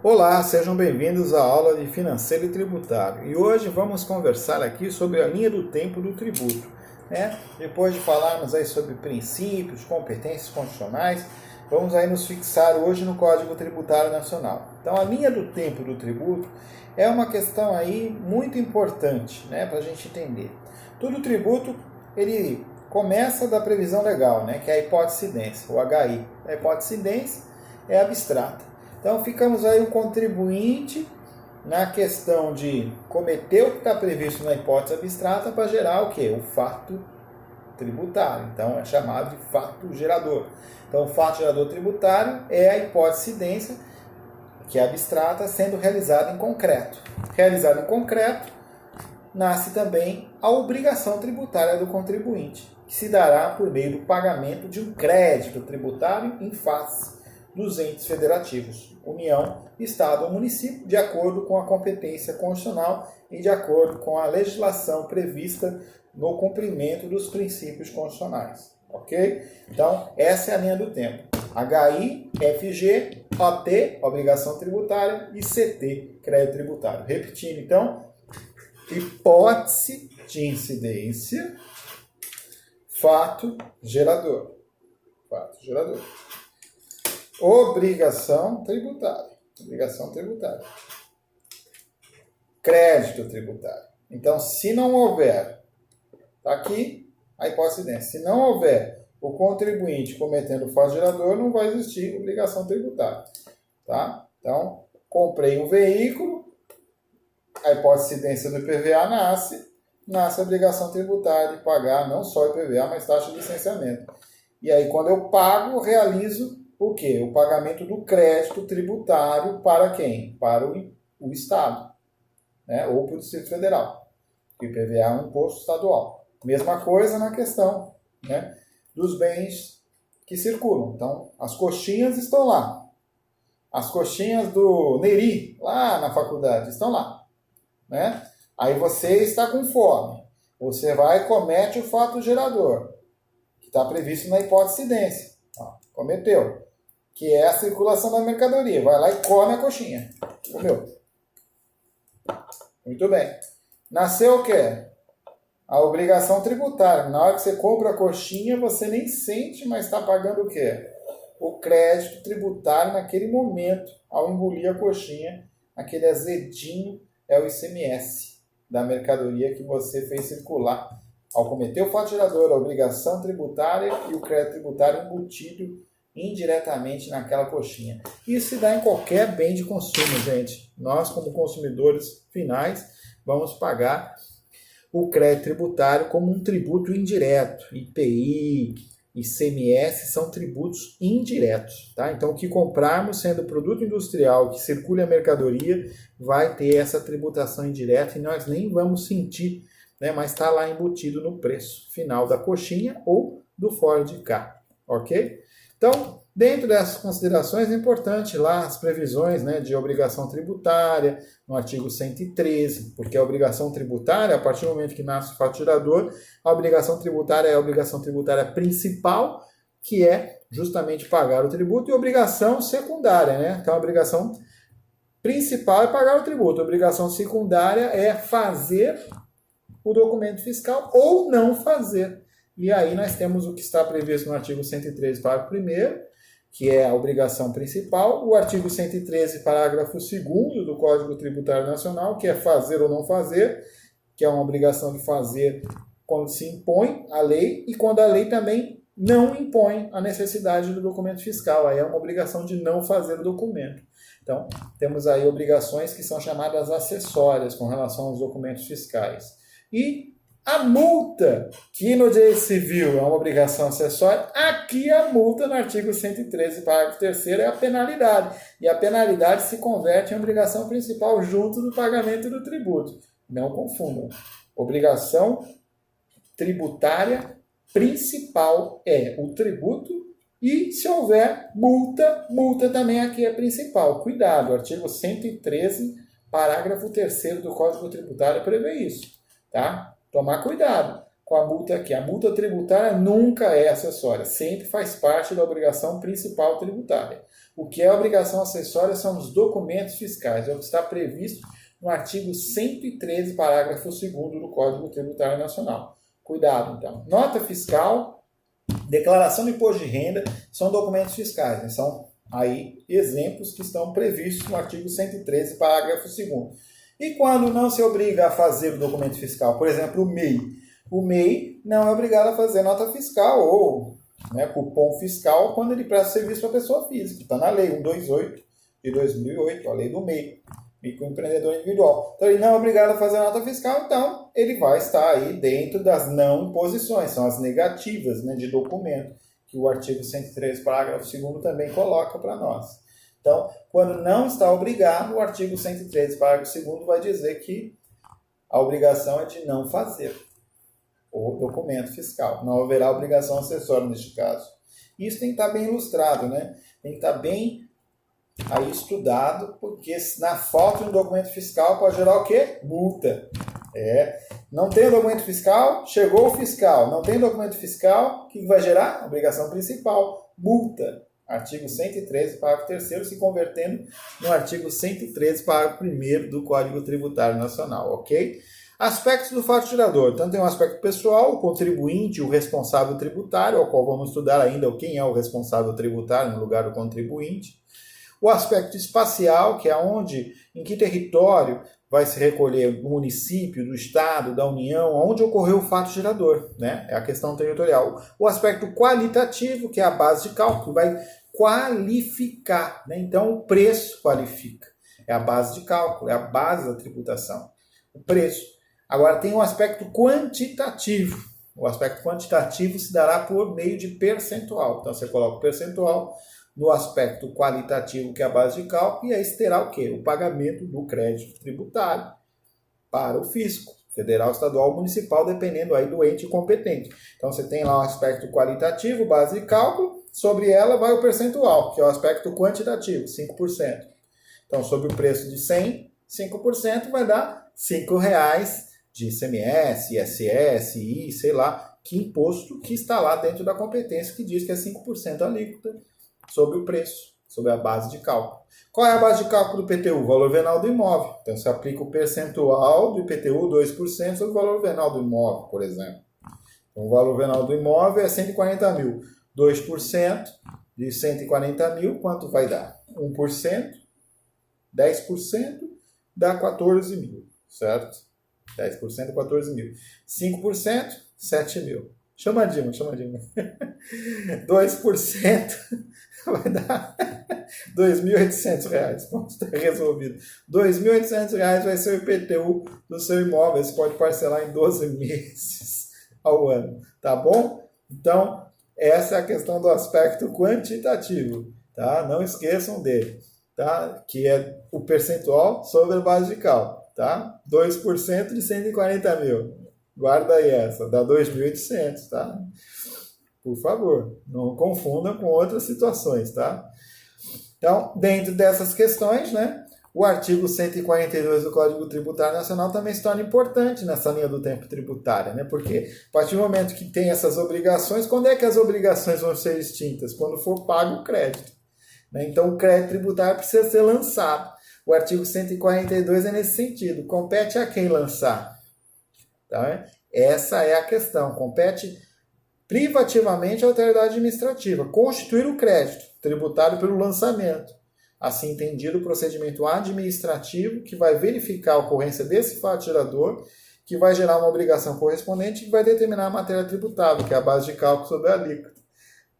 Olá, sejam bem-vindos à aula de Financeiro e Tributário. E hoje vamos conversar aqui sobre a linha do tempo do tributo. Depois de falarmos aí sobre princípios, competências constitucionais, vamos aí nos fixar hoje no Código Tributário Nacional. Então, a linha do tempo do tributo é uma questão aí muito importante, para a gente entender. Todo tributo, ele começa da previsão legal, que é a hipótese idência, o HI. A hipótese idência é abstrata. Então, ficamos aí o contribuinte na questão de cometer o que está previsto na hipótese abstrata para gerar o quê? O fato tributário. Então, é chamado de fato gerador. Então, o fato gerador tributário é a hipótese idência, que é abstrata, sendo realizada em concreto. Realizada em concreto, nasce também a obrigação tributária do contribuinte, que se dará por meio do pagamento de um crédito tributário em face dos entes federativos, União, Estado ou município, de acordo com a competência constitucional e de acordo com a legislação prevista no cumprimento dos princípios constitucionais. Ok? Então, essa é a linha do tempo. HI, FG, OT, obrigação tributária, e CT, crédito tributário. Repetindo, então, hipótese de incidência, fato gerador. Fato gerador. Obrigação tributária. Obrigação tributária. Crédito tributário. Então, se não houver, está aqui a hipótese idência. Se não houver o contribuinte cometendo fato gerador, não vai existir obrigação tributária. Tá? Então, comprei um veículo, a hipótese idência do IPVA nasce a obrigação tributária de pagar não só IPVA, mas taxa de licenciamento. E aí, quando eu pago, realizo o quê? O pagamento do crédito tributário para quem? Para o Estado, ou para o Distrito Federal. O IPVA é um imposto estadual. Mesma coisa na questão dos bens que circulam. Então, as coxinhas estão lá. As coxinhas do Neri, lá na faculdade, estão lá. Aí você está com fome. Você vai e comete o fato gerador, que está previsto na hipótese idência. Cometeu. Que é a circulação da mercadoria. Vai lá e come a coxinha. Comeu. Muito bem. Nasceu o quê? A obrigação tributária. Na hora que você compra a coxinha, você nem sente, mas está pagando o quê? O crédito tributário naquele momento, ao engolir a coxinha, aquele azedinho é o ICMS da mercadoria que você fez circular ao cometer o fato gerador, a obrigação tributária e o crédito tributário embutido indiretamente naquela coxinha. Isso se dá em qualquer bem de consumo, gente. Nós, como consumidores finais, vamos pagar o crédito tributário como um tributo indireto. IPI, ICMS são tributos indiretos. Tá? Então, o que comprarmos sendo produto industrial que circule a mercadoria vai ter essa tributação indireta e nós nem vamos sentir, mas está lá embutido no preço final da coxinha ou do Ford Ka. Ok? Então, dentro dessas considerações, é importante lá as previsões de obrigação tributária, no artigo 113, porque a obrigação tributária, a partir do momento que nasce o fato gerador, a obrigação tributária é a obrigação tributária principal, que é justamente pagar o tributo, e obrigação secundária, Então, a obrigação principal é pagar o tributo, a obrigação secundária é fazer o documento fiscal ou não fazer. E aí nós temos o que está previsto no artigo 113, parágrafo 1º, que é a obrigação principal, o artigo 113, parágrafo 2º do Código Tributário Nacional, que é fazer ou não fazer, que é uma obrigação de fazer quando se impõe a lei e quando a lei também não impõe a necessidade do documento fiscal. Aí é uma obrigação de não fazer o documento. Então, temos aí obrigações que são chamadas acessórias com relação aos documentos fiscais. E a multa, que no direito civil é uma obrigação acessória, aqui a multa no artigo 113, parágrafo 3º, é a penalidade. E a penalidade se converte em obrigação principal junto do pagamento do tributo. Não confundam. Obrigação tributária principal é o tributo e, se houver multa também aqui é principal. Cuidado, o artigo 113, parágrafo 3º do Código Tributário prevê isso. Tá? Tomar cuidado com a multa aqui. A multa tributária nunca é acessória, sempre faz parte da obrigação principal tributária. O que é obrigação acessória são os documentos fiscais, é o que está previsto no artigo 113, parágrafo 2º do Código Tributário Nacional. Cuidado, então. Nota fiscal, declaração de imposto de renda são documentos fiscais, né? São aí exemplos que estão previstos no artigo 113, parágrafo 2º. E quando não se obriga a fazer o documento fiscal, por exemplo, o MEI. O MEI não é obrigado a fazer nota fiscal ou, né, cupom fiscal quando ele presta serviço para pessoa física. Está na lei 128 de 2008, a lei do MEI, microempreendedor individual. Então ele não é obrigado a fazer nota fiscal, então ele vai estar aí dentro das não imposições, são as negativas, né, de documento, que o artigo 103, parágrafo 2º também coloca para nós. Então, quando não está obrigado, o artigo 113, parágrafo 2º vai dizer que a obrigação é de não fazer o documento fiscal. Não haverá obrigação acessória neste caso. Isso tem que estar bem ilustrado, né? Tem que estar bem aí estudado, porque na falta de um documento fiscal pode gerar o quê? Multa. Não tem documento fiscal, chegou o fiscal. Não tem documento fiscal, o que vai gerar? Obrigação principal, multa. Artigo 113, parágrafo 3º, se convertendo no artigo 113, parágrafo 1º do Código Tributário Nacional, ok? Aspectos do fato gerador. Então tem um aspecto pessoal, o contribuinte, o responsável tributário, ao qual vamos estudar ainda quem é o responsável tributário no lugar do contribuinte. O aspecto espacial, que é onde, em que território vai se recolher do município, do estado, da União, onde ocorreu o fato gerador, né? É a questão territorial. O aspecto qualitativo, que é a base de cálculo, vai qualificar, né? Então o preço qualifica. É a base de cálculo, é a base da tributação. O preço. Agora tem o aspecto quantitativo. O aspecto quantitativo se dará por meio de percentual. Então você coloca o percentual no aspecto qualitativo, que é a base de cálculo, e aí você terá o quê? O pagamento do crédito tributário para o fisco, federal, estadual, municipal, dependendo aí do ente competente. Então você tem lá o aspecto qualitativo, base de cálculo, sobre ela vai o percentual, que é o aspecto quantitativo, 5%. Então sobre o preço de 100, 5% vai dar R$5 de ICMS, ISS, I, sei lá, que imposto que está lá dentro da competência, que diz que é 5% alíquota sobre o preço, sobre a base de cálculo. Qual é a base de cálculo do IPTU? O valor venal do imóvel. Então, você aplica o percentual do IPTU, 2%, sobre o valor venal do imóvel, por exemplo. Então, o valor venal do imóvel é 140 mil. 2% de 140 mil, quanto vai dar? 1%, 10%, dá 14 mil, certo? 10% é 14 mil. 5%, 7 mil. Chama a Dilma. 2% vai dar R$2.800. Pronto, está resolvido. R$2.800 vai ser o IPTU do seu imóvel. Você pode parcelar em 12 meses ao ano. Tá bom? Então, essa é a questão do aspecto quantitativo. Tá? Não esqueçam dele. Tá? Que é o percentual sobre a base de cálculo. Tá? 2% de 140 mil. Guarda aí essa, dá 2.800, tá? Por favor, não confundam com outras situações, tá? Então, dentro dessas questões, né, o artigo 142 do Código Tributário Nacional também se torna importante nessa linha do tempo tributária, né? Porque a partir do momento que tem essas obrigações, quando é que as obrigações vão ser extintas? Quando for pago o crédito, né? Então, o crédito tributário precisa ser lançado. O artigo 142 é nesse sentido. Compete a quem lançar? Tá? Essa é a questão. Compete privativamente à autoridade administrativa constituir o crédito tributário pelo lançamento. Assim entendido o procedimento administrativo que vai verificar a ocorrência desse fato gerador, que vai gerar uma obrigação correspondente e que vai determinar a matéria tributável, que é a base de cálculo sobre a alíquota.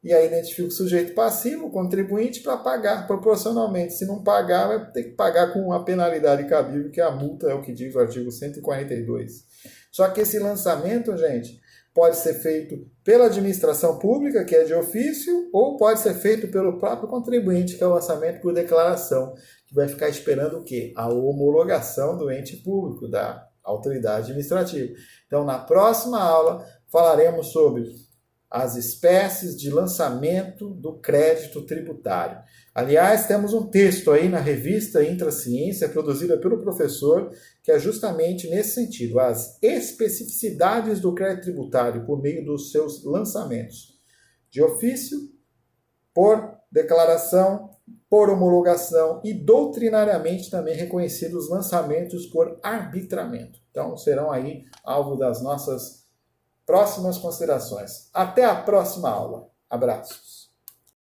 E aí identifica o sujeito passivo, o contribuinte, para pagar proporcionalmente. Se não pagar, vai ter que pagar com a penalidade cabível, que a multa é o que diz o artigo 142. Só que esse lançamento, gente, pode ser feito pela administração pública, que é de ofício, ou pode ser feito pelo próprio contribuinte, que é o lançamento por declaração, que vai ficar esperando o quê? A homologação do ente público, da autoridade administrativa. Então, na próxima aula, falaremos sobre as espécies de lançamento do crédito tributário. Aliás, temos um texto aí na revista Intraciência, produzida pelo professor, que é justamente nesse sentido, as especificidades do crédito tributário por meio dos seus lançamentos, de ofício, por declaração por homologação e doutrinariamente também reconhecidos lançamentos por arbitramento. Então serão aí alvo das nossas próximas considerações. Até a próxima aula. Abraços.